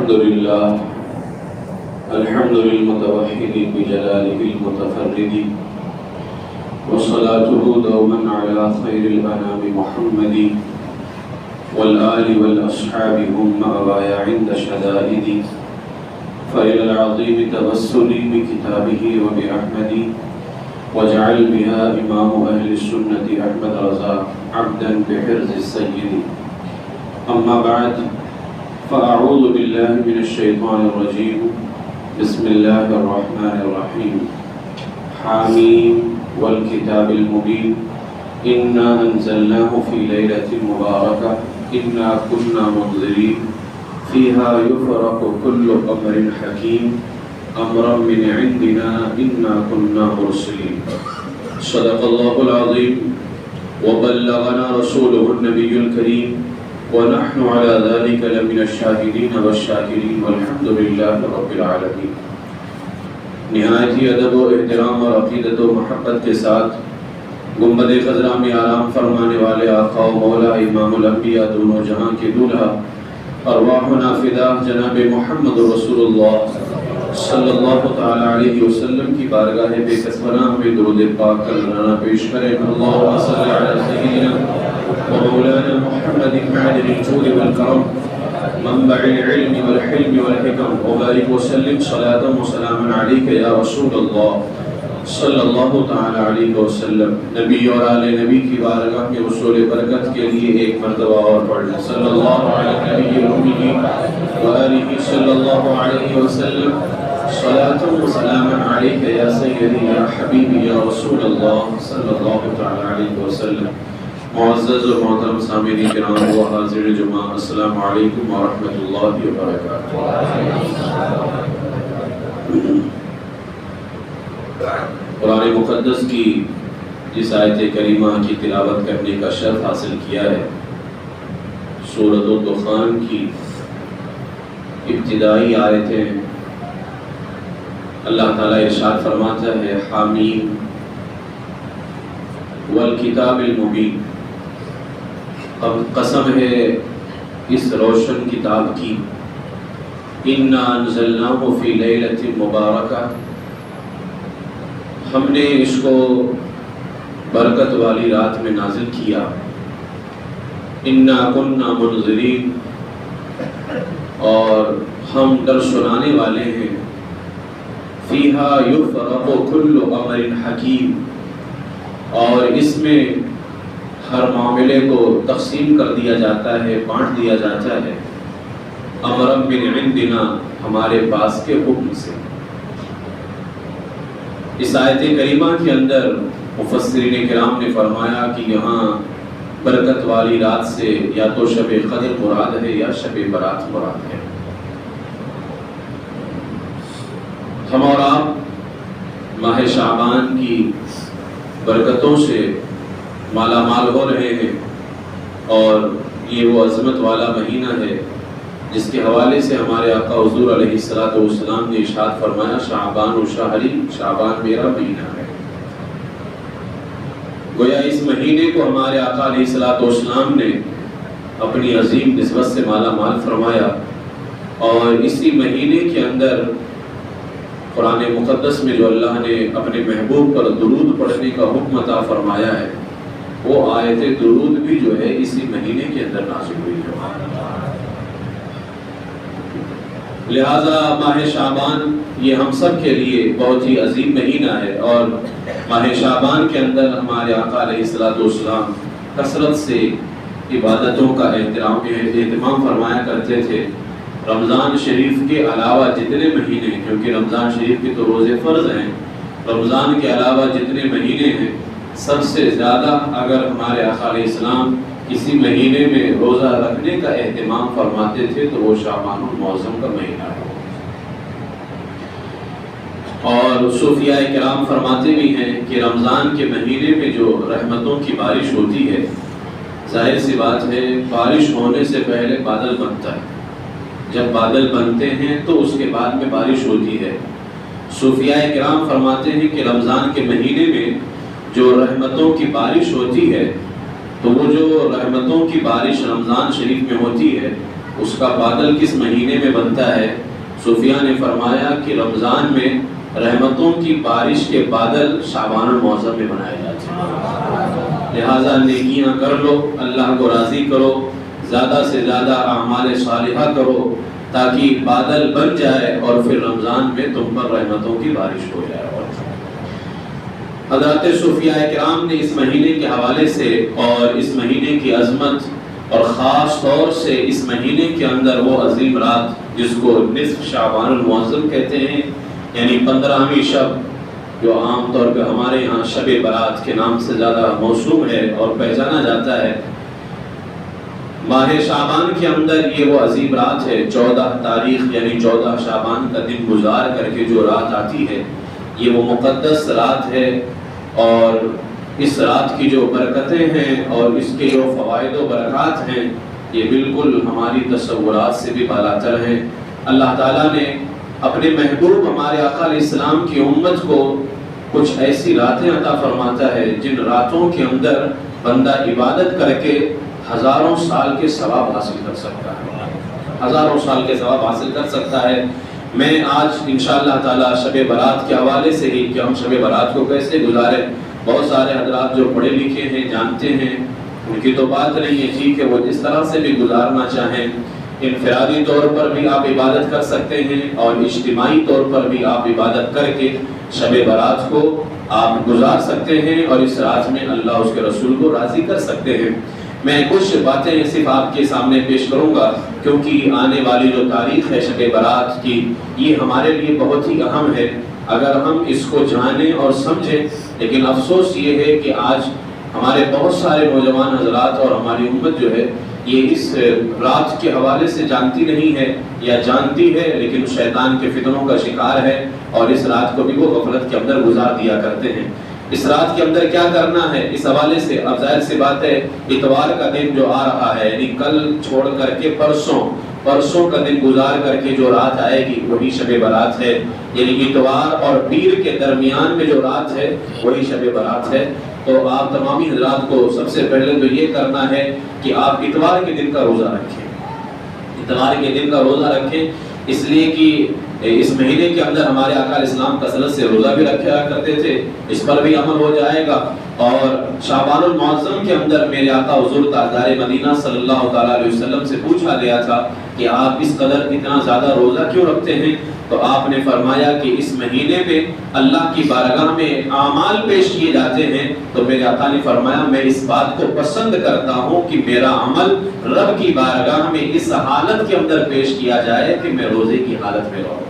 الحمد لله الحمد للمتوحد بجلاله المتفرد وصلاته دوما على خير الأنام محمد والآل والأصحاب هم مأواي عند شدائد فإلى العظيم توسلي بكتابه وبأحمد واجعل بها إمام أهل السنة أحمد رضا عبدا بحرز السيد. أما بعد فأعوذ بالله من الشيطان الرجيم. بسم الله الرحمن الرحيم. حاميم والكتاب المبين إنا أنزلناه في ليلة مباركة إنا كنا منذرين فيها يفرق كل أمر حكيم أمرا من عندنا إنا كنا مرسلين. صدق الله العظيم وبلغنا رسوله النبي الكريم ونحن على ذلك لمن الشاهدين والشاكرين والحمد لله رب العالمین. نہایت ہی ادب و احترام اور عقیدت و محبت کے ساتھ گنبد خضرا میں آرام فرمانے والے آقا و مولا امام الانبیاء دونوں جہاں کے دولہا ارواحنا فدا جناب محمد رسول اللہ صلی اللہ تعالی علیہ وسلم کی بارگاہ بے کسبنا ہمیں درود پاک کا نذرانہ پیش کریں. اللہم صلی علی سیدنا ومولانا محمد معدن الجود والکرم منبع العلم والحلم والحکم وبارک وسلم صلاة وسلاما علیک یا رسول اللہ صلی اللہ تعالی علیہ وسلم. نبی اور آل نبی کی بارگاہ میں حصول برکت کے لیے ایک مرتبہ اور پڑھ لیں. صلی اللہ علیہ نبی الامی وآلہ صلی اللہ علیہ وسلم صلاة وسلاما علیک یا سیدی یا حبیبی یا رسول اللہ صلی اللہ تعالی علیہ وسلم. معزز و محترم سامعین کرام و حاضر جمعہ، السلام علیکم ورحمۃ اللہ وبرکاتہ. قرآن مقدس کی جس آیت کریمہ کی تلاوت کرنے کا شرف حاصل کیا ہے، سورۃ الدخان کی ابتدائی آیتیں اللہ تعالیٰ ارشاد فرماتا ہے حامیم والکتاب المبین. قسم ہے اس روشن کتاب کی، انا انزلناہ فی لیلۃ مبارکہ، ہم نے اس کو برکت والی رات میں نازل کیا. انا کنا منذرین، اور ہم در سنانے والے ہیں. فیہا یفرق کل امر حکیم، اور اس میں ہر معاملے کو تقسیم کر دیا جاتا ہے، بانٹ دیا جاتا ہے. امرا من عندنا، ہمارے پاس کے حکم سے. اس آیت کریمہ کے اندر مفسرین کرام نے فرمایا کہ یہاں برکت والی رات سے یا تو شب قدر مراد ہے یا شب برات مراد ہے. ہم اور آپ ماہ شعبان کی برکتوں سے مالا مال ہو رہے ہیں، اور یہ وہ عظمت والا مہینہ ہے جس کے حوالے سے ہمارے آقا حضور علیہ السلام نے ارشاد فرمایا شعبان و شہری، شعبان میرا مہینہ ہے. گویا اس مہینے کو ہمارے آقا علیہ السلام نے اپنی عظیم نسبت سے مالا مال فرمایا، اور اسی مہینے کے اندر قرآن مقدس میں جو اللہ نے اپنے محبوب پر درود پڑھنے کا حکم عطا فرمایا ہے، وہ آیت درود بھی جو ہے اسی مہینے کے اندر نازل ہوئی ہے. لہذا ماہ شعبان یہ ہم سب کے لیے بہت ہی عظیم مہینہ ہے، اور ماہ شعبان کے اندر ہمارے آقا علیہ السلام کثرت سے عبادتوں کا اہتمام فرمایا کرتے تھے. رمضان شریف کے علاوہ جتنے مہینے، کیونکہ رمضان شریف کے تو روزے فرض ہیں، رمضان کے علاوہ جتنے مہینے ہیں سب سے زیادہ اگر ہمارے آقا علیہ السلام کسی مہینے میں روزہ رکھنے کا اہتمام فرماتے تھے تو وہ شعبان المعظم کا مہینہ ہے. اور صوفیاء کرام فرماتے بھی ہیں کہ رمضان کے مہینے میں جو رحمتوں کی بارش ہوتی ہے، ظاہر سی بات ہے بارش ہونے سے پہلے بادل بنتا ہے، جب بادل بنتے ہیں تو اس کے بعد میں بارش ہوتی ہے. صوفیاء کرام فرماتے ہیں کہ رمضان کے مہینے میں جو رحمتوں کی بارش ہوتی ہے، تو وہ جو رحمتوں کی بارش رمضان شریف میں ہوتی ہے اس کا بادل کس مہینے میں بنتا ہے؟ صوفیاء نے فرمایا کہ رمضان میں رحمتوں کی بارش کے بادل شعبان المعظم میں بنائے جاتے ہیں۔ لہٰذا نیکیاں کر لو، اللہ کو راضی کرو، زیادہ سے زیادہ اعمال صالحہ کرو تاکہ بادل بن جائے اور پھر رمضان میں تم پر رحمتوں کی بارش ہو جائے۔ حضرات صوفیاء کرام نے اس مہینے کے حوالے سے اور اس مہینے کی عظمت اور خاص طور سے اس مہینے کے اندر وہ عظیم رات جس کو نصف شعبان المعظم کہتے ہیں، یعنی 15ویں شب، جو عام طور پہ ہمارے ہاں شب برات کے نام سے زیادہ موسوم ہے اور پہچانا جاتا ہے، ماہ شعبان کے اندر یہ وہ عظیم رات ہے۔ 14 تاریخ یعنی 14 شعبان کا دن گزار کر کے جو رات آتی ہے، یہ وہ مقدس رات ہے، اور اس رات کی جو برکتیں ہیں اور اس کے جو فوائد و برکات ہیں یہ بالکل ہماری تصورات سے بھی بالاتر ہیں۔ اللہ تعالیٰ نے اپنے محبوب ہمارے آقا علیہ السلام کی امت کو کچھ ایسی راتیں عطا فرماتا ہے جن راتوں کے اندر بندہ عبادت کر کے ہزاروں سال کے ثواب حاصل کر سکتا ہے، ہزاروں سال کے ثواب حاصل کر سکتا ہے۔ میں آج انشاءاللہ تعالی شب برات کے حوالے سے ہی کہ ہم شب برات کو کیسے گزاریں، بہت سارے حضرات جو پڑھے لکھے ہیں جانتے ہیں، ان کی تو بات نہیں ہے، ٹھیک ہے، وہ جس طرح سے بھی گزارنا چاہیں، انفرادی طور پر بھی آپ عبادت کر سکتے ہیں اور اجتماعی طور پر بھی آپ عبادت کر کے شب برات کو آپ گزار سکتے ہیں اور اس رات میں اللہ اس کے رسول کو راضی کر سکتے ہیں۔ میں کچھ باتیں صرف آپ کے سامنے پیش کروں گا کیونکہ آنے والی جو تاریخ ہے شب برات کی، یہ ہمارے لیے بہت ہی اہم ہے اگر ہم اس کو جانیں اور سمجھیں۔ لیکن افسوس یہ ہے کہ آج ہمارے بہت سارے نوجوان حضرات اور ہماری امت جو ہے یہ اس رات کے حوالے سے جانتی نہیں ہے، یا جانتی ہے لیکن شیطان کے فتنوں کا شکار ہے اور اس رات کو بھی وہ غفلت کے اندر گزار دیا کرتے ہیں۔ اس رات کے اندر کیا کرنا ہے اس حوالے سے اب ظاہر سی بات ہے، اتوار کا دن جو آ رہا ہے، یعنی کل چھوڑ کر کے پرسوں کا دن گزار کر کے جو رات آئے گی وہی شب برات ہے، یعنی اتوار اور پیر کے درمیان میں جو رات ہے وہی شب برات ہے۔ تو آپ تمامی حضرات کو سب سے پہلے تو یہ کرنا ہے کہ آپ اتوار کے دن کا روزہ رکھیں، اتوار کے دن کا روزہ رکھیں، اس لیے کہ اس مہینے کے اندر ہمارے آقا علیہ السلام کثرت سے روزہ بھی رکھا کرتے تھے، اس پر بھی عمل ہو جائے گا۔ اور شعبان المعظم کے اندر میرے آقا حضور تاجدار مدینہ صلی اللہ تعالیٰ علیہ وسلم سے پوچھا گیا تھا کہ آپ اس قدر اتنا زیادہ روزہ کیوں رکھتے ہیں؟ تو آپ نے فرمایا کہ اس مہینے میں اللہ کی بارگاہ میں اعمال پیش کیے جاتے ہیں، تو میرے آقا نے فرمایا میں اس بات کو پسند کرتا ہوں کہ میرا عمل رب کی بارگاہ میں اس حالت کے اندر پیش کیا جائے کہ میں روزے کی حالت میں رہوں،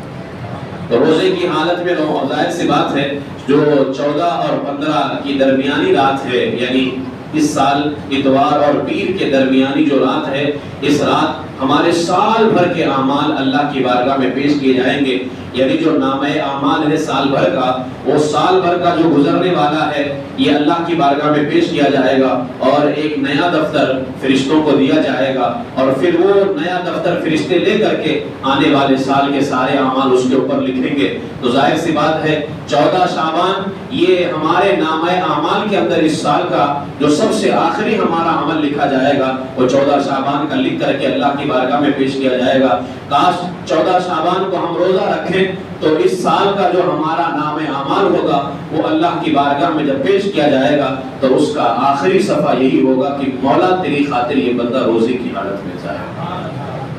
تو روزے کی حالت میں رہوں۔ ظاہر سی بات ہے جو 14 اور 15 کی درمیانی رات ہے، یعنی اس سال اتوار اور پیر کے درمیانی جو رات ہے، اس رات ہمارے سال بھر کے اعمال اللہ کی بارگاہ میں پیش کیے جائیں گے، یعنی جو نامہ اعمال ہے سال بھر کا، وہ سال بھر کا جو گزرنے والا ہے یہ اللہ کی بارگاہ میں پیش کیا جائے گا اور ایک نیا دفتر فرشتوں کو دیا جائے گا، اور پھر وہ نیا دفتر فرشتے لے کر کے آنے والے سال کے سارے اعمال اس کے اوپر لکھیں گے۔ تو ظاہر سی بات ہے 14 شعبان یہ ہمارے نامہ اعمال کے اندر اس سال کا جو سب سے آخری ہمارا عمل لکھا جائے گا وہ 14 شعبان کا لکھ کر کے اللہ کی بارگاہ میں پیش کیا جائے گا۔ کاش 14 شعبان کو ہم روزہ رکھیں تو اس سال کا جو ہمارا نام اعمال ہوگا وہ اللہ کی بارگاہ میں جب پیش کیا جائے گا تو اس کا آخری صفحہ یہی ہوگا کہ مولا تیری خاطر یہ بندہ روزے کی حالت میں جائے۔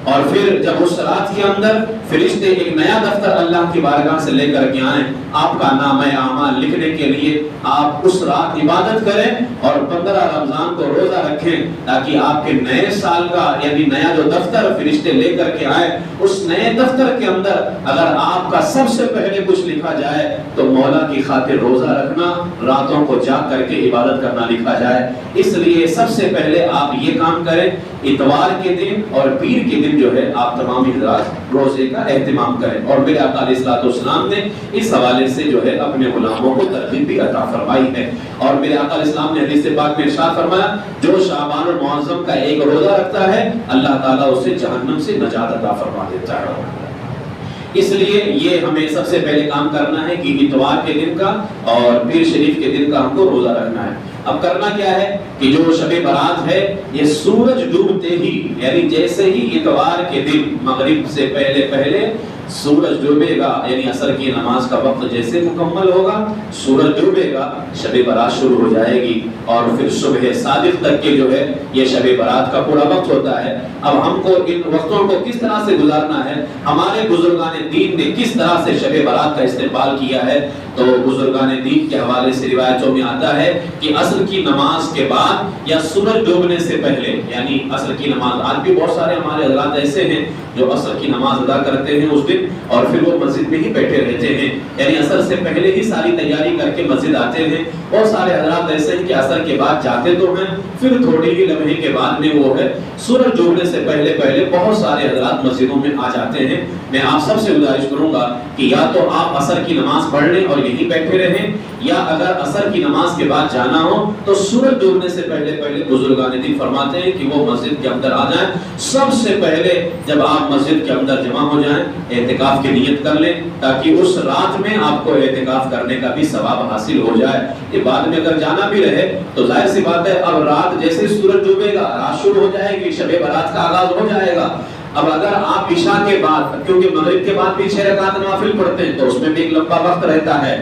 اور پھر جب اس رات کے اندر فرشتے ایک نیا دفتر اللہ کی بارگاہ سے لے کر کے آئیں آپ کا نام اعمال لکھنے کے لیے، آپ اس رات عبادت کریں اور 15 رمضان کو روزہ رکھیں تاکہ آپ کے نئے سال کا یعنی نیا جو دفتر فرشتے لے کر کے آئے، اس نئے دفتر کے اندر اگر آپ کا سب سے پہلے کچھ لکھا جائے تو مولا کی خاطر روزہ رکھنا، راتوں کو جاگ کر کے عبادت کرنا لکھا جائے۔ اس لیے سب سے پہلے آپ یہ کام کریں، اتوار کے دن اور پیر کے دن جو ہے آپ تمام حضرات روزے کا اہتمام کریں۔ اور میرے آقا علیہ الصلوۃ والسلام نے اس حوالے سے جو ہے اپنے غلاموں کو ترغیب بھی عطا فرمائی ہے، اور میرے آقا علیہ السلام نے حدیث پاک میں ارشاد فرمایا جو شعبان المعظم کا ایک روزہ رکھتا ہے اللہ تعالیٰ اسے جہنم سے نجات عطا فرما دیتا ہے۔ اس لیے یہ ہمیں سب سے پہلے کام کرنا ہے کہ اتوار کے دن کا اور پیر شریف کے دن کا ہم کو روزہ رکھنا ہے۔ اب کرنا کیا ہے کہ جو شب برات ہے یہ سورج ڈوبتے ہی، یعنی جیسے ہی اتوار کے دن مغرب سے پہلے پہلے سورج ڈوبے گا، یعنی عصر کی نماز کا وقت جیسے مکمل ہوگا سورج ڈوبے گا، شب برات شروع ہو جائے گی، اور پھر صبح صادق تک کے جو ہے یہ شب برات کا پورا وقت ہوتا ہے۔ اب ہم کو ان وقتوں کو کس طرح سے گزارنا ہے، ہمارے بزرگان دین نے کس طرح سے شب برات کا استقبال کیا ہے، تو بزرگان دین کے حوالے سے روایتوں میں آتا ہے کہ عصر کی نماز کے بعد یا سورج ڈوبنے سے پہلے، یعنی عصر کی نماز، آج بھی بہت سارے ہمارے حضرات ایسے ہیں جو عصر کی نماز ادا کرتے ہیں اس دن اور پھر وہ مسجد میں ہی بیٹھے رہتے ہیں، یعنی عصر سے پہلے ہی ساری تیاری کر کے مسجد آتے ہیں۔ بہت سارے حضرات ایسے ہیں کہ عصر کے بعد جاتے تو ہیں، پھر تھوڑی ہی لمحے کے بعد میں وہ ہے سورج ڈوبنے سے پہلے پہلے بہت سارے حضرات مسجدوں میں آ جاتے ہیں۔ میں آپ سب سے گزارش کروں گا کہ یا تو آپ عصر کی نماز پڑھ لیں اور یہیں بیٹھے رہیں، یا اگر عصر کی نماز کے بعد جانا ہو تو سورج ڈوبنے سے پہلے پہلے بزرگان دین فرماتے ہیں کہ وہ مسجد کے اندر آ جائیں۔ سب سے پہلے جب آپ مسجد کے اندر جمع ہو جائیں اعتکاف کی نیت کر لیں، تاکہ اس رات میں آپ کو اعتکاف کرنے کا بھی ثواب حاصل ہو جائے۔ یہ بعد میں اگر جانا بھی رہے تو ظاہر سی بات ہے اب رات جیسے سورج ڈوبے گا رات شروع ہو جائے گی، شب برات کا آغاز ہو جائے گا۔ اب اگر آپ عشاء کے بعد، کیونکہ مغرب کے بعد بھی 6 رکعت نوافل پڑھتے ہیں تو اس میں بھی ایک لمبا وقت رہتا ہے،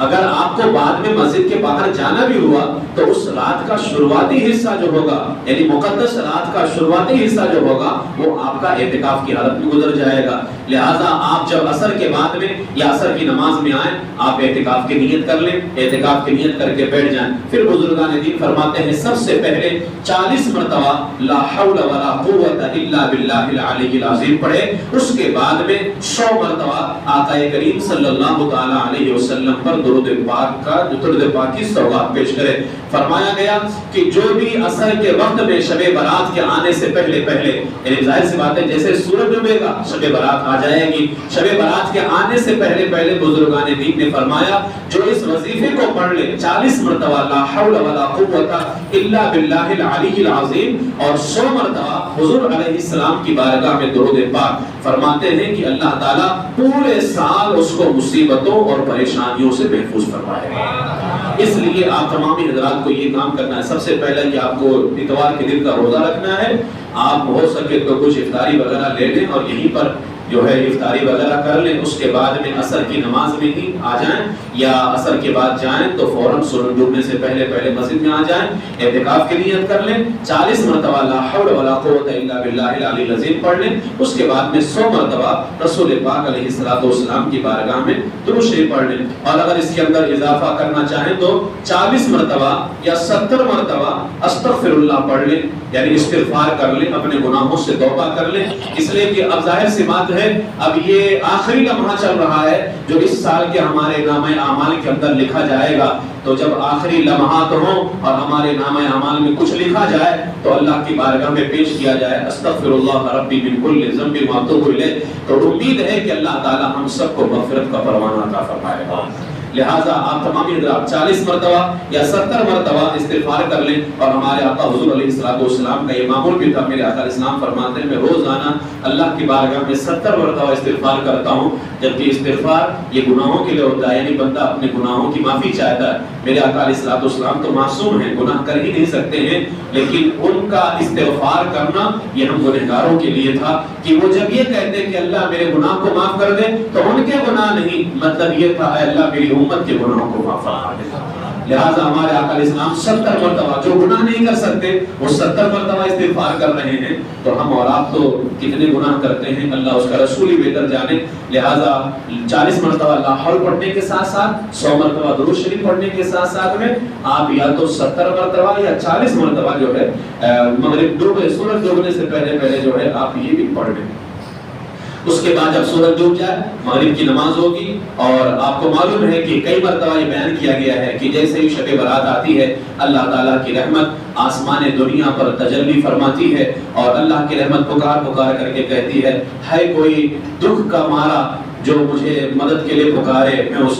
اگر آپ کو بعد میں مسجد کے باہر جانا بھی ہوا تو اس رات کا شروعاتی حصہ جو ہوگا، یعنی مقدس رات کا شروعاتی حصہ جو ہوگا وہ آپ کا اعتکاف کی حالت میں گزر جائے گا۔ لہٰذا آپ جب عصر کے بعد میں یا عصر کی نماز میں آئیں آپ اعتکاف کی نیت کر لیں، اعتکاف کی نیت کر کے بیٹھ جائیں۔ پھر بزرگان دین فرماتے ہیں سب سے پہلے 40 مرتبہ لا حول ولا قوت الا باللہ العلی العظیم پڑھے، اس کے بعد میں 100 مرتبہ آقا کریم صلی اللہ تعالی علیہ وسلم پر درود پاک کا درود پاک کی سوغات پیش کرے۔ فرمایا گیا کہ جو بھی عصر کے وقت میں شب برات کے آنے سے پہلے پہلے، یعنی ظاہر سی بات ہے جیسے سورج ڈوبے گا شب برات آ جائے گی، شب برات کے آنے سے پہلے پہلے بزرگان دین نے فرمایا جو اس وظیفے کو پڑھ لے 40 مرتبہ لا حول ولا قوت الا باللہ العلی العظیم اور 100 مرتبہ حضور علیہ السلام کی بارگاہ میں درود پاک، فرماتے ہیں کہ اللہ تعالیٰ پورے سال اس کو مصیبتوں اور پریشانیوں سے محفوظ فرمائے گا۔ اس لیے آپ تمامی حضرات کو یہ کام کرنا ہے، سب سے پہلے کہ آپ کو اتوار کے دن کا روزہ رکھنا ہے، آپ ہو سکے تو کچھ افطاری وغیرہ لے لیں اور یہیں پر جو ہے افطاری وغیرہ کر لیں، اس کے بعد میں عصر کی نماز میں ہی آ جائیں یا عصر کے بعد جائیں تو فوراً سورج ڈوبنے سے پہلے پہلے مسجد میں آ جائیں، اعتکاف کی نیت کر لیں، 40 مرتبہ لا حول ولا قوت الا باللہ العلی العظیم پڑھ لیں، اس کے بعد میں 100 مرتبہ رسول پاک علیہ السلام کی بارگاہ میں درود شریف پڑھ لیں، اور اگر اس کے اندر اضافہ کرنا چاہیں تو 40 مرتبہ یا 70 مرتبہ استغفر اللہ پڑھ لیں، یعنی استغفار کر لیں، اپنے گناہوں سے توبہ کر لیں، اس لیے کہ اب ظاہر سی بات ہے اب یہ آخری لمحہ چل رہا ہے جو اس سال کے ہمارے نامہ اعمال کے اندر لکھا جائے گا، تو جب آخری لمحات ہوں اور ہمارے نامہ اعمال میں کچھ لکھا جائے تو اللہ کی بارگاہ میں پیش کیا جائے استغفر اللہ ربی من کل ذنب واتوب الیہ، تو امید ہے کہ اللہ تعالی ہم سب کو مغفرت کا پروانہ عطا فرمائے گا۔ لہٰذا آپ تمامی حضرات 40 مرتبہ یا 70 مرتبہ استغفار کر لیں، اور ہمارے آقا حضور علیہ السلام کا یہ معمول بھی تھا، میرے آقا اسلام فرماتے ہیں میں روزانہ اللہ کی بارگاہ میں 70 مرتبہ استغفار کرتا ہوں، جبکہ استغفار یہ گناہوں کے لیے ہوتا ہے، یعنی بندہ اپنے گناہوں کی معافی چاہتا ہے۔ میرے آقا علیہ السلام تو معصوم ہیں، گناہ کر ہی نہیں سکتے ہیں، لیکن ان کا استغفار کرنا یہ ہم گنہگاروں کے لیے تھا کہ وہ جب یہ کہتے کہ اللہ میرے گناہ کو معاف کر دے تو ان کے گناہ نہیں، مطلب یہ تھا اے اللہ میری امت کے گناہوں کو معاف فرما دے۔ لہٰذا ہمارے آقا علیہ السلام 70 مرتبہ جو گناہ نہیں کر سکتے وہ 70 مرتبہ استغفار کر رہے ہیں، تو ہم اور آپ تو کتنے گناہ کرتے ہیں اللہ اس کا رسول ہی بہتر جانے۔ لہٰذا 40 مرتبہ لا حول پڑھنے کے ساتھ ساتھ 100 مرتبہ درود شریف پڑھنے کے ساتھ ساتھ میں آپ یا تو 70 مرتبہ یا 40 مرتبہ جو ہے مغرب سورج ڈوبنے سے پہلے پہلے جو ہے آپ یہ بھی پڑھ لیں۔ اس کے بعد جب سورج ڈوب جائے مغرب کی نماز ہوگی، اور آپ کو معلوم ہے کہ کئی مرتبہ یہ بیان کیا گیا ہے کہ جیسے ہی شب برات آتی ہے اللہ تعالیٰ کی رحمت آسمان دنیا پر تجلی فرماتی ہے، اور اللہ کی رحمت پکار پکار کر کے کہتی ہے کوئی دکھ کا مارا جو مجھے مدد کے لیے پکارے میں اس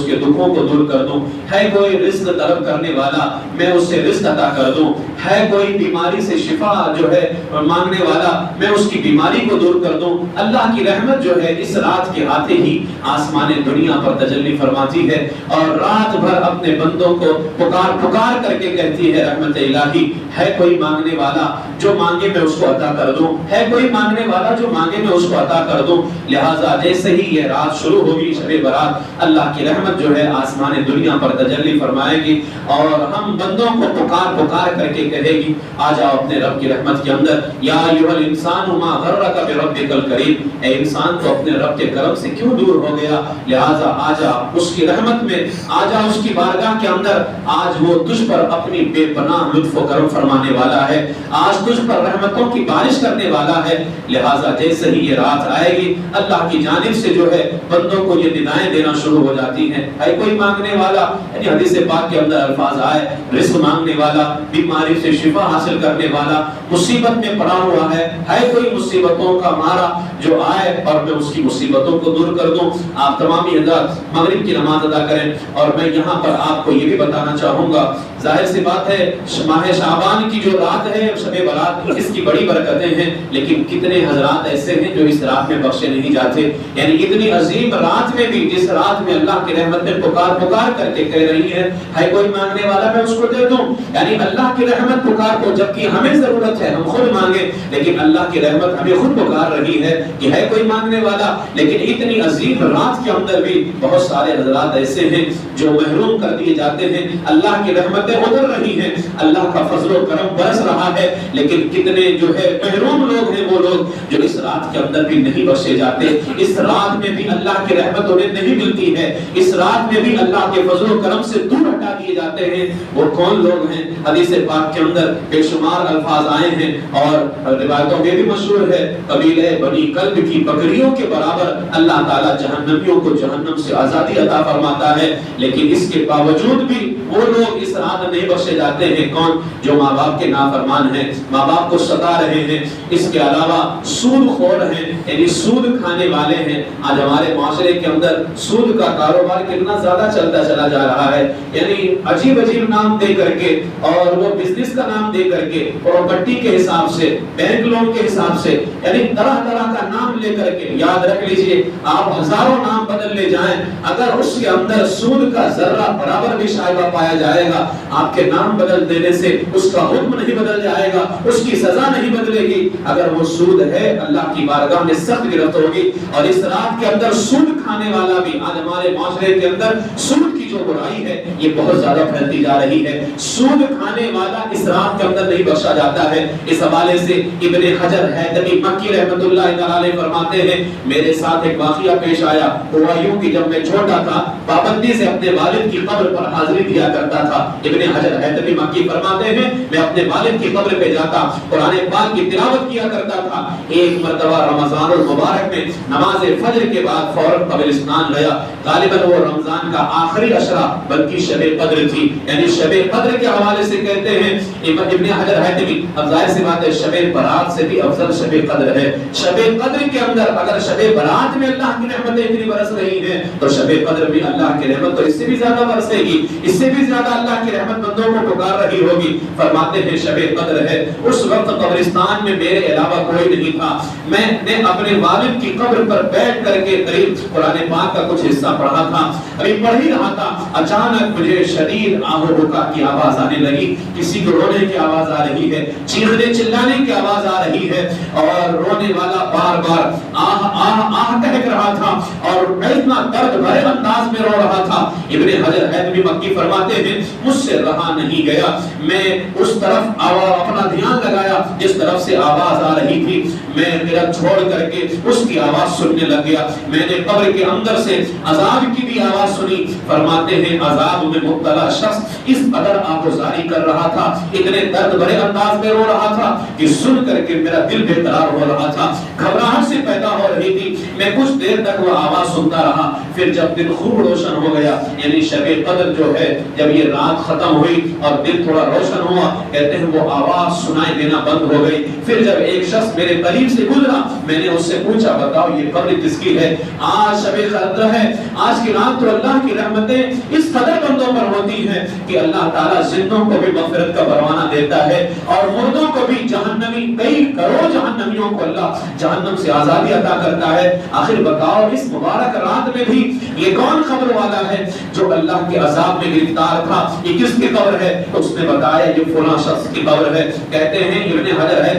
کے دکھوں کو دور کر دوں، ہے کوئی رزق طلب کرنے والا میں اسے رزق عطا کر دوں، ہے کوئی بیماری سے شفا جو ہے مانگنے والا، میں اس کی بیماری کو دور کر دوں۔ اللہ کی رحمت جو ہے اس رات کے آتے ہی آسمان دنیا پر تجلی فرماتی ہے اور رات بھر اپنے بندوں کو پکار پکار کر کے کہتی ہے رحمت الہی ہے کوئی مانگنے والا جو مانگے میں اس کو عطا کر دوں، ہے کوئی مانگنے والا جو مانگے میں اس کو عطا کر دوں۔ لہٰذا جیسے ہی یہ رات شروع ہوگی شب برات، اللہ کی رحمت جو ہے آسمان دنیا پر تجلی فرمائے گی اور ہم بندوں کو پکار پکار کر کے کہے گی آ جاؤ اپنے رب کی رحمت کے اندر۔ یا ایھا الانسان ما غرک بربک الکریم، اے انسان تو اپنے رب کے کرم سے کیوں دور ہو گیا؟ لہٰذا آ جا اس کی رحمت میں، آ جا اس کی بارگاہ کے اندر۔ آج وہ تجھ پر اپنی بے پناہ لطف و کرم فرمانے والا ہے، آج تجھ پر رحمتوں کی بارش کرنے والا ہے۔ لہٰذا جیسے ہی یہ رات آئے گی اللہ کی جانب سے جو ہے بندوں کو یہ ندائیں دینا شروع ہو جاتی ہیں، ہے کوئی مانگنے والا، یعنی حدیث پاک کے اندر الفاظ آئے رزق مانگنے والا، بیماری سے شفا حاصل کرنے والا، مصیبت میں پڑا ہوا ہے کوئی مصیبتوں کا مارا جو آئے اور میں اس کی مصیبتوں کو دور کر دوں۔ آپ تمامی حضرات مغرب کی نماز ادا کریں اور میں یہاں پر آپ کو یہ بھی بتانا چاہوں گا، ظاہر سی بات ہے ماہ شعبان کی جو رات ہے شب برات، اس کی بڑی برکتیں ہیں، لیکن کتنے حضرات ایسے ہیں جو اس رات میں بخشے نہیں جاتے، یعنی اتنی عظیم رات میں بھی جس رات میں اللہ کی رحمتیں پکار پکار کر کے کہہ رہی ہیں ہے کوئی مانگنے والا میں اس کو دے دوں، یعنی اللہ کی رحمت پکار کو، جبکہ ہمیں ضرورت ہے ہم خود مانگے، لیکن اللہ کی رحمت ہمیں خود پکار رہی ہے کہ ہے کوئی مانگنے والا۔ لیکن اتنی عظیم رات کے اندر بھی بہت سارے حضرات ایسے ہیں جو محروم کر دیے جاتے ہیں، اللہ کی رحمتیں اتر رہی ہیں، اللہ کا فضل و کرم برس رہا ہے، لیکن کتنے جو ہے محروم لوگ ہیں، وہ لوگ جو اس رات کے اندر بھی نہیں بخشے جاتے، اس رات میں بھی اللہ کی رحمت انہیں نہیں ملتی ہے، اس رات میں بھی اللہ کے فضل و کرم سے دور ہٹا دیے جاتے ہیں۔ وہ کون لوگ ہیں؟ حدیث پاک کے اندر بے شمار الفاظ آئے ہیں اور روایتوں میں بھی مشہور ہے، قبیلہ بنی کلب کی بکریوں کے برابر اللہ تعالیٰ جہنمیوں کو جہنم سے آزادی عطا فرماتا ہے، لیکن اس کے باوجود بھی وہ لوگ اس رات نہیں بخشے جاتے ہیں۔ کون؟ جو ماں باپ کے نافرمان ہیں، ماں باپ کو ستا رہے ہیں، اس کے علاوہ سود خور ہیں، یعنی سود کھانے والے ہیں۔ آج ہمارے معاشرے کے اندر سود کا کاروبار کتنا زیادہ چلتا چلا جا رہا ہے، یعنی عجیب عجیب نام دے کر کے اور وہ بزنس کا نام دے کر کے، پراپرٹی کے حساب سے، بینک لون کے حساب سے، یعنی طرح طرح کا نام لے کر کے، یاد رکھ لیجئے آپ ہزاروں نام بدل لے جائیں، اگر اس کے اندر سود کا ذرہ برابر بھی شائبہ پایا جائے گا، آپ کے نام بدل دینے سے اس کا حکم نہیں بدل جائے گا، اس کی سزا نہیں بدلے گی۔ اگر وہ سود ہے اللہ کی بارگاہ میں سخت گرفت ہوگی۔ اور اس رات کے اندر سود کھانے والا بھی، آج ہمارے معاشرے کے اندر سود کی جو برائی ہے یہ بہت زیادہ پھیلتی جا رہی ہے، سود کھانے والا اس رات کے اندر نہیں بخشا جاتا ہے۔ اس حوالے سے ابن حجر حیثمی مکی رحمۃ اللہ تعالی فرماتے ہیں میرے ساتھ ایک واقعہ پیش آیا، ہوا یوں کہ جب میں چھوٹا تھا پابندی سے اپنے والد کی قبر پر حاضری دیا کرتا تھا۔ ابن حجر حیثمی مکی فرماتے ہیں میں اپنے والد کی قبر پہ جاتا، قرآن پاک کی تلاوت کیا کرتا تھا۔ ایک مرتبہ رمضان المبارک میں نماز فجر کے بعد فوراً قبرستان گیا، غالباً وہ رمضان کا آخری عشرہ بلکہ شب قدر تھی، یعنی شب قدر کے حوالے سے کہتے ہیں ابن حجر حیثمی، اب ظاہر سی بات ہے شب برات سے بھی افضل شب قدر ہے۔ شب قدر کے اندر اگر شب برات میں اللہ کی رحمتیں اتنی برس رہی ہیں تو شب قدر میں اللہ کی رحمت تو اس سے بھی زیادہ برسے گی، اس سے بھی زیادہ اللہ کی رحمت بندوں کو پکار رہی ہوگی۔ فرماتے ہیں شب قدر ہے، اس وقت قبرستان میں میرے علاوہ کوئی نہیں تھا، میں نے اپنے والد کی قبر پر بیٹھ کر کے قریب قرآن پاک کا کچھ حصہ پڑھا تھا، ابھی پڑھ ہی رہا تھا، اچانک مجھے شدید آہ و بکا کی آواز آنے لگی، کسی کو رونے کی آواز آ رہی ہے، چیخنے چلانے کی آواز آ رہی ہے، اور رونے والا بار بار آہ آہ آہ کہہ رہا تھا اور اتنا درد بھرے انداز میں رو رہا تھا۔ ابن حجر حیثمی مکی فرماتے ہیں مجھ سے رہا نہیں گیا، میں اس طرف اپنا دھیان لگایا جس طرف سے آواز آ رہی تھی، میں میرا چھوڑ کر کے اس کی آواز سننے لگ گیا، میں نے قبر کے اندر سے عذاب کی بھی آواز سنی۔ فرماتے ہیں عذاب میں مبتلا شخص اس قدر آہوزاری کر رہا تھا، اتنے درد بھرے انداز میں رو رہا تھا کہ سن کر کے میرا دل بے قرار ہو رہا تھا، گھبراہٹ سے پیدا ہو رہی تھی۔ میں کچھ دیر تک وہ آواز سنتا رہا، پھر جب دن خوب روشن ہو گیا، یعنی شب قدر جو ہے جب یہ رات ختم ہوئی اور دن تھوڑا روشن ہوا، کہتے ہیں وہ آواز سنائی دینا بند ہو گئی۔ پھر جب ایک شخص میرے قریب سے گزرا، میں نے اس سے پوچھا بتاؤ یہ قبر کس کی ہے؟ آج شب قدر ہے، آج کی رات تو اللہ کی رحمتیں اس قدر بندوں پر ہوتی ہیں کہ اللہ تعالیٰ زندوں کو بھی مغفرت کا پروانہ دیتا ہے اور مردوں کو بھی، جہنمی کئی کروڑ جہنمیوں کو اللہ جہنم سے آزادی عطا کرتا ہے۔ آخر بتاؤ اس مبارک رات میں بھی یہ کون قبر والا ہے جو اللہ کے عذاب میں گرفتار تھا؟ یہ کس کی قبر ہے؟ تو اس نے بتایا یہ فلاں شخص کی قبر ہے۔ کہتے ہیں ابن حجر ہے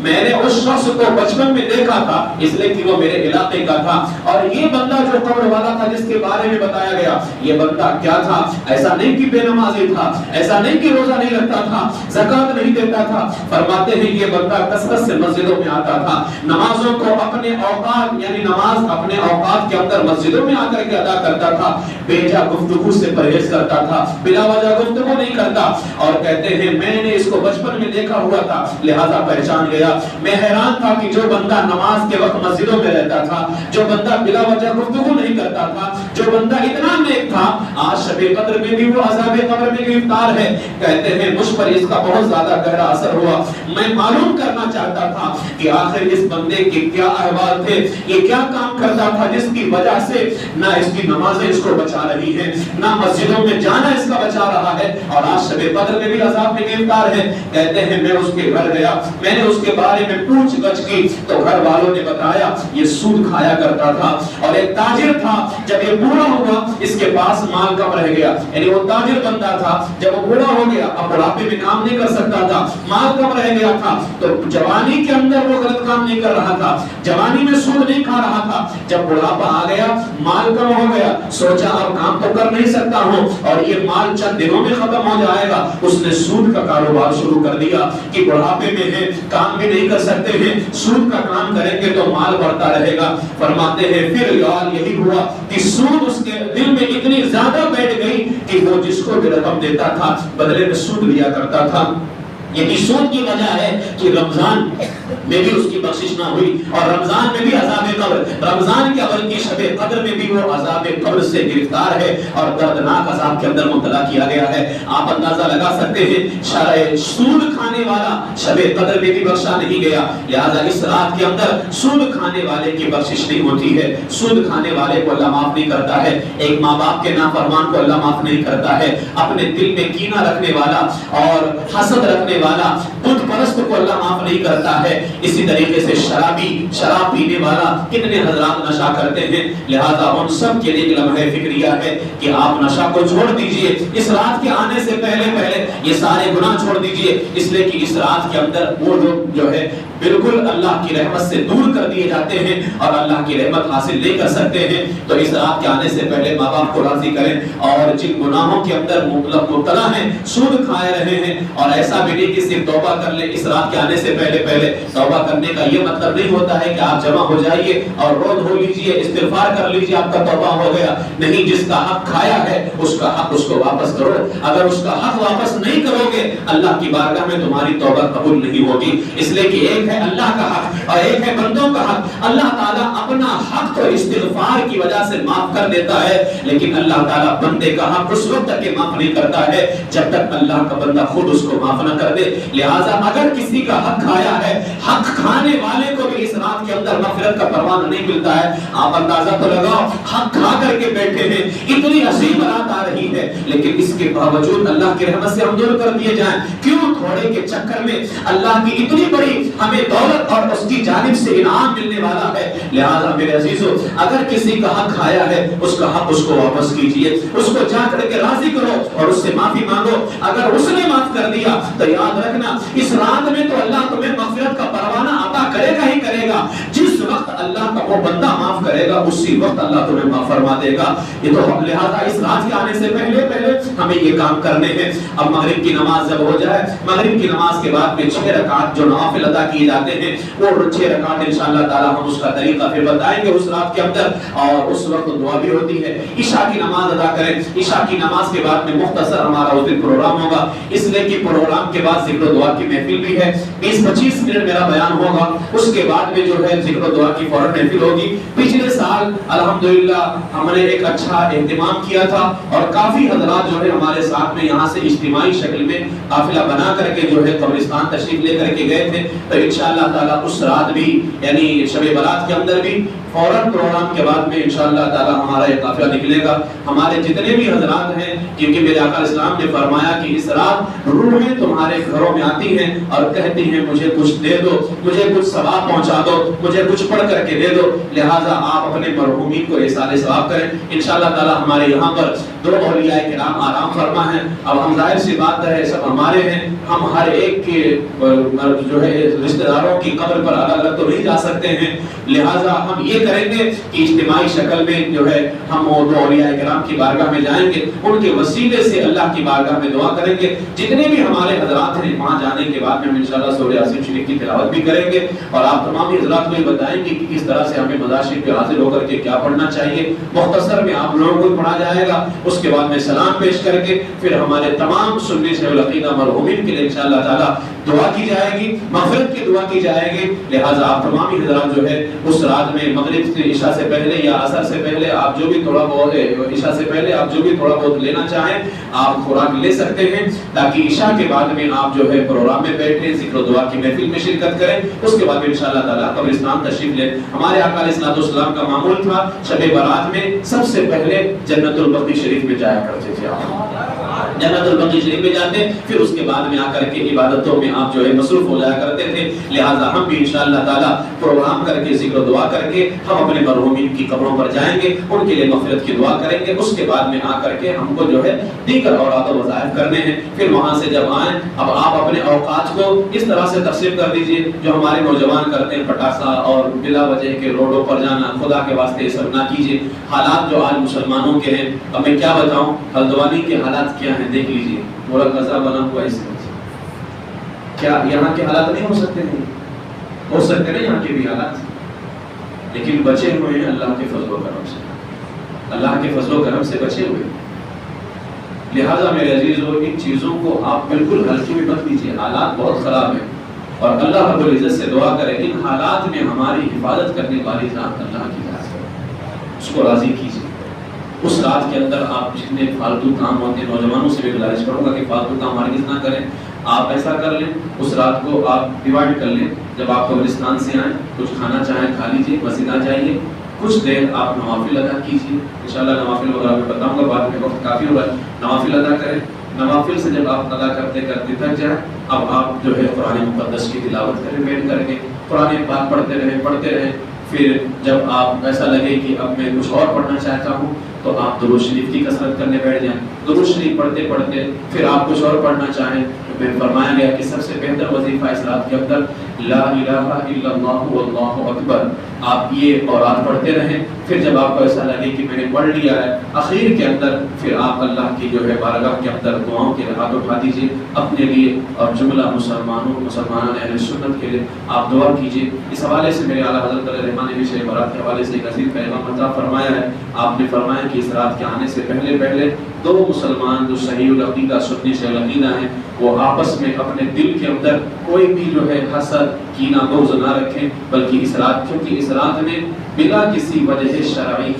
میں نے اس شخص کو بچپن میں دیکھا تھا اس لیے کہ وہ میرے علاقے کا تھا، اور یہ بندہ جو قبر والا تھا جس کے بارے میں بتایا گیا، یہ بندہ کیا تھا؟ ایسا نہیں کہ بے نمازی تھا، ایسا نہیں کہ روزہ نہیں رکھتا تھا، زکات نہیں دیتا تھا۔ فرماتے ہیں یہ بندہ کثرت سے مسجدوں میں آتا تھا، نمازوں کو اپنے اوقات یعنی نماز اپنے اوقات کے اندر مسجدوں میں آ کر کے ادا کرتا تھا، بیجا گفتگو سے پرہیز کرتا تھا، بلا وجہ گفتگو نہیں کرتا۔ اور کہتے ہیں میں نے اس کو بچپن میں دیکھا ہوا تھا لہذا پہچان گیا۔ میں حیران تھا کہ جو بندہ نماز کے وقت مسجدوں میں رہتا تھا، جو بندہ بلا وجہ گفتگو نہیں کرتا تھا، جو بندہ اتنا نیک تھا، آج شب قدر میں بھی وہ عذاب قبر میں گرفتار ہے۔ کہتے ہیں مجھ پر اس کا بہت زیادہ گہرا اثر ہوا۔ میں معلوم کرنا چاہتا تھا کہ آخر اس بندے کے کیا احوال تھے، یہ کیا کام کرتا تھا جس کی وجہ سے نہ اس کی نمازیں اس کو بچا رہی ہیں، نہ مسجدوں میں جانا اس کا بچا رہا ہے، اور آج شب قدر میں بھی عذاب میں گرفتار ہے۔ کہتے ہیں میں اس کے گھر گیا، میں نے اس کے بارے میں پوچھ گچھ کی تو گھر والوں نے بتایا یہ سود کھایا کرتا تھا اور ایک تاجر تھا، جب یہ بوڑھا ہوا اس کے پاس مال کم رہ گیا، یعنی وہ تاجر بندہ تھا، جب وہ بوڑھا ہو گیا اب بڑھاپے میں کام نہیں کر سکتا تھا، مال کم رہ گیا تھا، تو جوانی کے اندر وہ غلط کام نہیں کر رہا تھا، جوانی میں سود نہیں کھا رہا تھا، جب بڑھاپا آ گیا مال کم ہو گیا، سوچا اب کام تو کر نہیں سکتا ہوں اور یہ مال چند دنوں میں ختم ہو جائے گا، اس نے سود کا کاروبار شروع کر دیا کہ بڑھاپے میں ہے کام بھی نہیں کر سکتے ہیں، سود کا کام کریں گے تو مال بڑھتا رہے گا۔ فرماتے ہیں پھر یاد یہی ہوا کہ سود اس کے دل میں اتنی زیادہ بیٹھ گئی کہ وہ جس کو بھی رقم دیتا تھا بدلے میں سود لیا کرتا تھا۔ یہ سود کی وجہ ہے کہ رمضان میں بھی اس کی بخشش نہ ہوئی اور رمضان میں بھی عذاب قبر، رمضان کے اول کی شب قدر میں بھی وہ عذاب قبر سے گرفتار ہے اور دردناک عذاب کے اندر مبتلا کیا گیا ہے۔ آپ اندازہ لگا سکتے ہیں سود کھانے والا شب قدر میں بھی بخشا نہیں گیا، لہذا اس رات کے اندر سود کھانے والے کی بخشش نہیں ہوتی ہے، سود کھانے والے کو اللہ معاف نہیں کرتا ہے، ایک ماں باپ کے نافرمان کو اللہ معاف نہیں کرتا ہے، اپنے دل میں کینہ رکھنے والا اور حسد رکھنے والا بت پرست کو اللہ معاف نہیں کرتا ہے۔ اسی طریقے سے شرابی، شراب پینے والا، کتنے حضرات نشہ کرتے ہیں، لہذا ان سب کے لیے لمحہ فکریہ ہے کہ آپ نشہ کو چھوڑ دیجئے، اس رات کے آنے سے پہلے یہ سارے گناہ چھوڑ دیجئے، اس لیے کہ اس رات کے اندر وہ لوگ جو ہے بالکل اللہ کی رحمت سے دور کر دیے جاتے ہیں اور اللہ کی رحمت حاصل نہیں کر سکتے ہیں۔ تو اس رات کے آنے سے پہلے ماں باپ کو راضی کریں اور جن گناہوں کے اندر مبتلا ہیں، سود کھائے رہے ہیں، اور ایسا بھی نہیں کہ صرف توبہ کر لیں اس رات کے آنے سے پہلے توبہ کرنے کا یہ مطلب نہیں ہوتا ہے کہ آپ جمع ہو جائیے اور رو دھو لیجئے، استغفار کر لیجئے آپ کا توبہ ہو گیا، نہیں، جس کا حق کھایا ہے اس کا حق اس کو واپس کرو، اگر اس کا حق واپس نہیں کرو گے اللہ کی بارگاہ میں تمہاری توبہ قبول نہیں ہوگی، اس لیے کہ ایک ہے اللہ کا حق اور ایک ہے بندوں کا حق۔ اللہ تعالیٰ اپنا حق تو استغفار کی وجہ سے معاف کر دیتا ہے، لیکن اللہ تعالیٰ بندے کا حق اس وقت تک معاف نہیں کرتا ہے جب تک اللہ کا بندہ خود اس کو معاف نہ کر دے۔ لہٰذا اگر کسی کا حق کھایا ہے، حق کھانے والے کو بھی اس رات کے اندر مغفرت کا پروانہ نہیں ملتا ہے۔ آپ اندازہ تو لگاؤ، حق کھا کر کے بیٹھے ہیں، اتنی عظیم رات آ رہی ہے لیکن اس کے باوجود اللہ کی رحمت سے ہم دور کر دیے جائیں، کیوں؟ تھوڑے کے چکر میں اللہ کی اتنی بڑی ہمیں دولت اور اس کی جانب سے انعام ملنے والا ہے۔ لہٰذا میرے عزیزو، اگر کسی کا حق کھایا ہے اس کا حق اس کو واپس کیجئے، اس کو جا کر کے راضی کرو اور اس سے معافی مانگو۔ اگر اس نے معاف کر دیا تو یاد رکھنا اس رات میں تو اللہ تمہیں مغفرت کا پروانہ عطا کرے گا ہی کرے گا، جس وقت اللہ کا وہ بندہ معاف کرے گا اسی وقت اللہ تمہیں معاف فرما دے گا۔ یہ تو لہٰذا اس رات کے آنے سے پہلے ہمیں یہ کام کرنے ہیں۔ اب مغرب کی نماز جب ہو جائے، مغرب کی نماز کے بعد میں 6 رکعت جو نوافل ادا کیے جاتے ہیں وہ 6 رکعت انشاءاللہ تعالی ہم اس کا طریقہ پھر بتائیں گے اس رات کے اندر، اور اس وقت دعا بھی ہوتی ہے۔ عشاء کی نماز ادا کریں، عشاء کی نماز کے بعد میں مختصر ہمارا اس دن پروگرام ہوگا، اس لیے کہ پروگرام کے بعد ذکر و دعا کی محفل بھی ہے، 20-25 منٹ میرا بیان ہوگا، اس کے بعد میں جو ہے ذکر و دعا کی فوراً محفل ہوگی. پچھلے سال الحمدللہ ہم نے ایک اچھا اہتمام کیا تھا اور کافی حضرات جو ہے ہمارے ساتھ میں یہاں سے اجتماعی شکل میں قافلہ بنا کر کے جو ہے قبرستان تشریف لے کر کے گئے تھے. تو انشاءاللہ تعالیٰ اس رات بھی یعنی شب برات کے اندر بھی فوراً پروگرام کے بعد میں انشاءاللہ تعالیٰ ہمارا یہ قافلہ نکلے گا. ہمارے جتنے بھی حضرات ہیں کیونکہ میرے آقا اسلام نے فرمایا کہ اس رات روحیں تمہارے گھروں میں آتی ہیں اور کہتی ہیں مجھے کچھ دے دو, مجھے کچھ ثواب پہنچا دو, مجھے کچھ پڑھ کر کے دے دو. لہٰذا آپ اپنے مرحومین کو ایصال ثواب کریں. انشاءاللہ تعالیٰ ہمارے یہاں پر 2 اولیاء کرام آرام فرما ہیں. اب ہم ظاہر سی بات ہے سب ہمارے ہیں, ہم ہر ایک کے جو ہے رشتہ داروں کی قبر پر الگ الگ تو نہیں جا سکتے ہیں. لہٰذا ہم یہ کریں گے کہ اجتماعی شکل میں جو ہے ہم وہ 2 اولیاء کرام کی بارگاہ میں جائیں گے, ان کے وسیلے سے اللہ کی بارگاہ میں دعا کریں گے. جتنے بھی ہمارے حضرات ہیں وہاں جانے کے بعد میں ہم انشاءاللہ سورہ یاسین شریف کی تلاوت بھی کریں گے اور آپ تمام حضرات کو یہ بتائیں گے کہ کس طرح سے ہمیں مزار شریف پہ حاضر ہو کر کے کیا پڑھنا چاہیے. مختصر میں آپ لوگوں کو پڑھا جائے گا, اس کے بعد میں سلام پیش کر کے پھر ہمارے تمام سنی سے العقیدہ مرحومین کے لیے انشاءاللہ تعالیٰ دعا کی جائے گی, مغفرت کی دعا کی جائے گی. لہٰذا آپ تمام حضرات جو ہے اس رات میں مغرب سے عشاء سے پہلے یا عصر سے پہلے آپ جو بھی تھوڑا بہت عشاء سے پہلے آپ جو بھی تھوڑا بہت لینا چاہیں آپ خوراک لے سکتے ہیں, تاکہ عشاء کے بعد میں آپ جو ہے پروگرام میں بیٹھیں, ذکر و دعا کی محفل میں شرکت کریں. اس کے بعد انشاءاللہ تعالیٰ قبرستان تشریف لیں. ہمارے آقا علیہ الصلوۃ والسلام کا معمول تھا شب برات میں سب سے پہلے جنت البقیع شریف میں جایا کرتے تھے. جنت البقیع شریف میں جاتے, پھر اس کے بعد میں آ کر کے عبادتوں میں آپ جو ہے مصروف ہو جایا کرتے تھے. لہٰذا ہم بھی انشاءاللہ تعالیٰ پروگرام کر کے ذکر و دعا کر کے ہم اپنے مرحومین کی قبروں پر جائیں گے, ان کے لیے مغفرت کی دعا کریں گے. اس کے بعد میں آ کر کے ہم کو جو ہے دیگر اوراد و وظائف کرنے ہیں. پھر وہاں سے جب آئیں اب آپ اپنے اوقات کو اس طرح سے تقسیم کر دیجئے جو ہمارے نوجوان کرتے ہیں پٹاخہ اور بلا وجہ کے روڈوں پر جانا. خدا کے واسطے یہ سب نہ کیجیے. حالات جو آج مسلمانوں کے ہیں, اب میں کیا بتاؤں, ہلدوانی کے حالات کیا ہیں دیکھ لیجیے. ملک غزہ بنا ہوا ہے, کیا یہاں کے حالات نہیں ہو سکتے؟ نہیں ہو سکتے نا یہاں کے بھی حالات, لیکن بچے ہوئے ہیں اللہ کے فضل و کرم سے, اللہ کے فضل و کرم سے بچے ہوئے. لہٰذا میرے عزیزو ان چیزوں کو آپ بالکل ہلکے میں مت لیجیے. حالات بہت خراب ہیں اور اللہ رب العزت سے دعا کریں ان حالات میں ہماری حفاظت کرنے والی ذات اللہ کی ذات ہے, اس کو راضی کیجیے. اس رات کے اندر آپ جتنے فالتو کام ہوتے ہیں, نوجوانوں سے بھی گزارش کروں گا کہ فالتو کام ہرگز نہ کریں. آپ ایسا کر لیں اس رات کو آپ ڈیوائڈ کر لیں, جب آپ قبرستان سے آئیں کچھ کھانا چاہیں کھا لیجیے, مسجد آ جائیے, کچھ دیر آپ نوافل ادا کیجیے. انشاءاللہ نوافل وغیرہ میں بتاؤں گا بعد میں, وقت کافی ہو رہا ہے. نوافل ادا کریں. نوافل سے جب آپ ادا کرتے کرتے تھک جائیں اب آپ جو ہے قرآن مقدس کی تلاوت کریں, بیٹھ کر کے قرآن پاک پڑھتے رہیں. پھر جب آپ ایسا لگے کہ اب میں کچھ اور پڑھنا چاہتا ہوں تو آپ درود شریف کی کثرت کرنے بیٹھ جائیں. درود شریف پڑھتے پڑھتے پھر آپ کچھ اور پڑھنا چاہیں تو فرمایا گیا کہ سب سے بہتر وظیفہ اس رات کے اندر لا الہ الا اللہ واللہ اکبر, آپ یہ اوراد پڑھتے رہیں. پھر جب آپ کو ایسا لگے کہ میں نے پڑھ لیا ہے اخیر کے اندر پھر آپ اللہ کی جو ہے بارگاہ کے اندر دعاؤں کے ہاتھ اٹھا دیجیے اپنے لیے اور جملہ مسلمانان اہل سنت کے لیے آپ دعا کیجیے. اس حوالے سے میرے اعلیٰ حضرت علیہ رحمٰن نے بھی شب برات کے حوالے سے ایک عظیم پیغام عطا فرمایا ہے. آپ نے فرمایا کہ اس رات کے آنے سے پہلے 2 مسلمان جو صحیح العقیدہ سنی سے العقیدہ ہیں وہ آپس میں اپنے دل کے اندر کوئی بھی جو ہے حسد کینہ بغض نہ رکھیں, بلکہ اس رات کیونکہ اس رات میں بلا کسی وجہ شرعی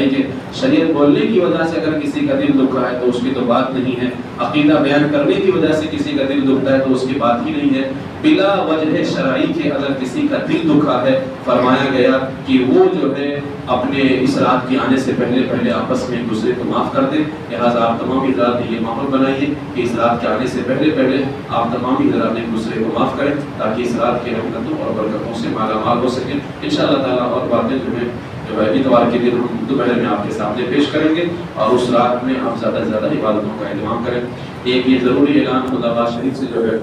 کے شریعت بولنے کی وجہ سے اگر کسی کا دل دکھا ہے تو اس کی تو بات نہیں ہے, عقیدہ بیان کرنے کی وجہ سے کسی کا دل دکھتا ہے تو اس کی بات ہی نہیں ہے. بلا وجہ شرعی کے اگر کسی کا دل دکھا ہے فرمایا گیا کہ وہ جو ہے اپنے اس رات کے آنے سے پہلے آپس میں ایک دوسرے کو معاف کر دیں. لہٰذا آپ تمام حضرات نے یہ ماحول بنائیے کہ اس رات کے آنے سے پہلے آپ تمام حضرات ایک دوسرے کو معاف کریں تاکہ اس رات کے رحمتوں اور برکتوں سے مالا مال ہو سکیں. انشاءاللہ تعالیٰ اور باتیں جو ہے اتوار کے دن ہم دوپہر میں آپ کے سامنے پیش کریں گے اور اس رات میں آپ زیادہ سے زیادہ عبادتوں کا اہتمام کریں. ایک یہ ضروری اعلان خدا باز شریف سے جو ہے